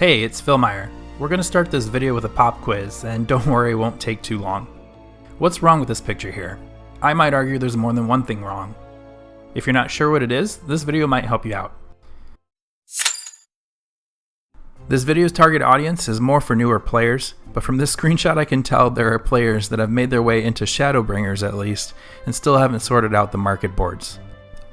Hey, it's Phil Meyer. We're going to start this video with a pop quiz, and don't worry, it won't take too long. What's wrong with this picture here? I might argue there's more than one thing wrong. If you're not sure what it is, this video might help you out. This video's target audience is more for newer players, but from this screenshot I can tell there are players that have made their way into Shadowbringers at least, and still haven't sorted out the market boards.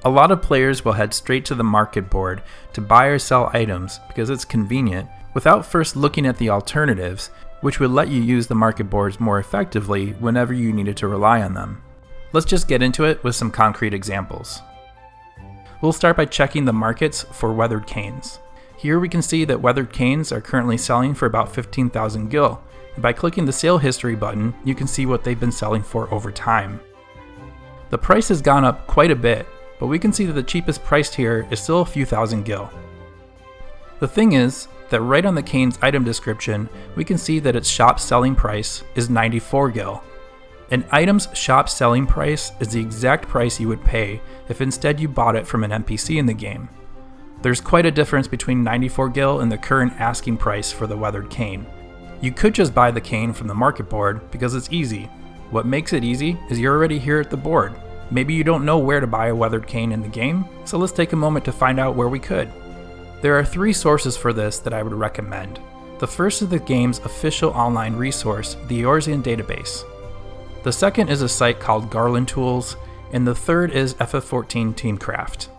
A lot of players will head straight to the market board to buy or sell items because it's convenient, without first looking at the alternatives, which would let you use the market boards more effectively whenever you needed to rely on them. Let's just get into it with some concrete examples. We'll start by checking the markets for weathered canes. Here we can see that weathered canes are currently selling for about 15,000 gil, and by clicking the sale history button, you can see what they've been selling for over time. The price has gone up quite a bit, but we can see that the cheapest priced here is still a few thousand gil. The thing is that right on the cane's item description, we can see that its shop selling price is 94 gil. An item's shop selling price is the exact price you would pay if instead you bought it from an NPC in the game. There's quite a difference between 94 gil and the current asking price for the weathered cane. You could just buy the cane from the market board because it's easy. What makes it easy is you're already here at the board. Maybe you don't know where to buy a weathered cane in the game, so let's take a moment to find out where we could. There are three sources for this that I would recommend. The first is the game's official online resource, the Eorzea Database. The second is a site called Garland Tools, and the third is FFXIV Teamcraft.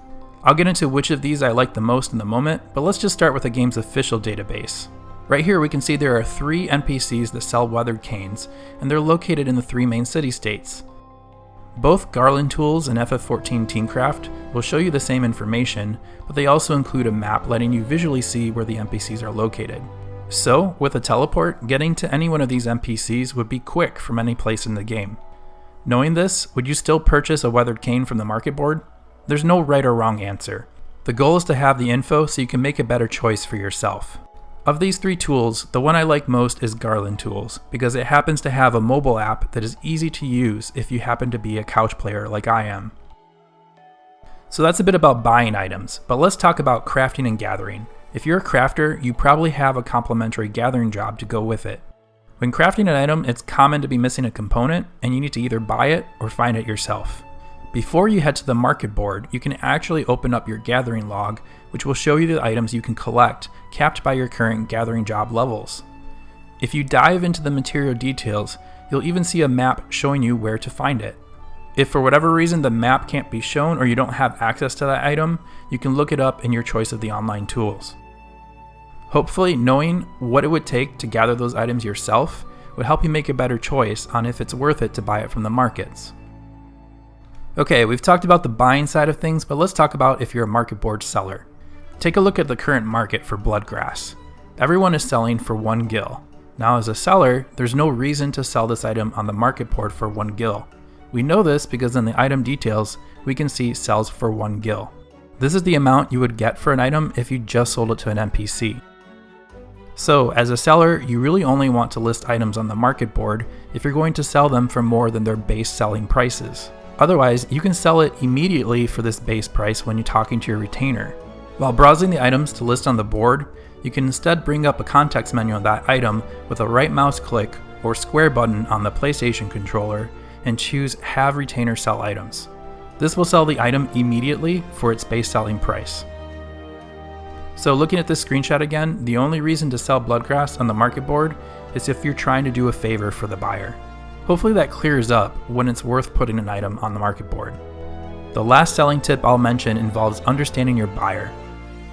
I'll get into which of these I like the most in a moment, but let's just start with the game's official database. Right here we can see there are 3 NPCs that sell weathered canes, and they're located in the 3 main city-states. Both Garland Tools and FFXIV Teamcraft will show you the same information, but they also include a map letting you visually see where the NPCs are located. So, with a teleport, getting to any one of these NPCs would be quick from any place in the game. Knowing this, would you still purchase a weathered cane from the market board? There's no right or wrong answer. The goal is to have the info so you can make a better choice for yourself. Of these 3 tools, the one I like most is Garland Tools, because it happens to have a mobile app that is easy to use if you happen to be a couch player like I am. So that's a bit about buying items, but let's talk about crafting and gathering. If you're a crafter, you probably have a complementary gathering job to go with it. When crafting an item, it's common to be missing a component, and you need to either buy it or find it yourself. Before you head to the market board, you can actually open up your gathering log, which will show you the items you can collect, capped by your current gathering job levels. If you dive into the material details, you'll even see a map showing you where to find it. If for whatever reason the map can't be shown or you don't have access to that item, you can look it up in your choice of the online tools. Hopefully, knowing what it would take to gather those items yourself would help you make a better choice on if it's worth it to buy it from the markets. Okay, we've talked about the buying side of things, but let's talk about if you're a market board seller. Take a look at the current market for bloodgrass. Everyone is selling for 1 gil. Now as a seller, there's no reason to sell this item on the market board for 1 gil. We know this because in the item details, we can see sells for 1 gil. This is the amount you would get for an item if you just sold it to an NPC. So as a seller, you really only want to list items on the market board if you're going to sell them for more than their base selling prices. Otherwise, you can sell it immediately for this base price when you're talking to your retainer. While browsing the items to list on the board, you can instead bring up a context menu on that item with a right mouse click or square button on the PlayStation controller and choose Have Retainer Sell Items. This will sell the item immediately for its base selling price. So looking at this screenshot again, the only reason to sell bloodgrass on the market board is if you're trying to do a favor for the buyer. Hopefully that clears up when it's worth putting an item on the market board. The last selling tip I'll mention involves understanding your buyer.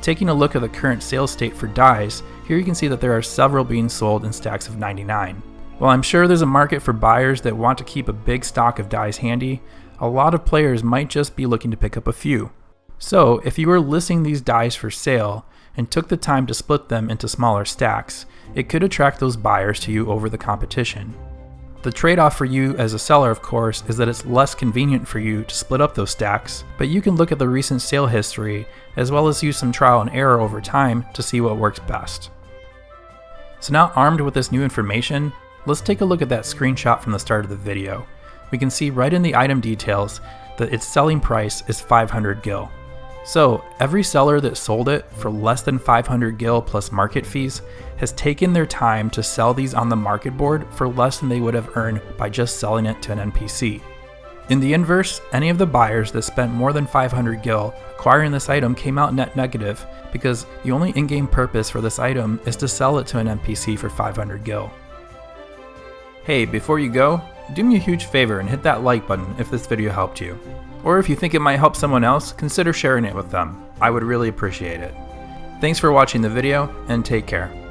Taking a look at the current sales state for dyes, here you can see that there are several being sold in stacks of 99. While I'm sure there's a market for buyers that want to keep a big stock of dyes handy, a lot of players might just be looking to pick up a few. So if you were listing these dyes for sale and took the time to split them into smaller stacks, it could attract those buyers to you over the competition. The trade-off for you as a seller, of course, is that it's less convenient for you to split up those stacks, but you can look at the recent sale history as well as use some trial and error over time to see what works best. So now armed with this new information, let's take a look at that screenshot from the start of the video. We can see right in the item details that its selling price is 500 gil. So every seller that sold it for less than 500 gil plus market fees has taken their time to sell these on the market board for less than they would have earned by just selling it to an NPC. In the inverse, any of the buyers that spent more than 500 gil acquiring this item came out net negative because the only in-game purpose for this item is to sell it to an NPC for 500 gil. Hey, before you go, do me a huge favor and hit that like button if this video helped you. Or if you think it might help someone else, consider sharing it with them. I would really appreciate it. Thanks for watching the video, and take care.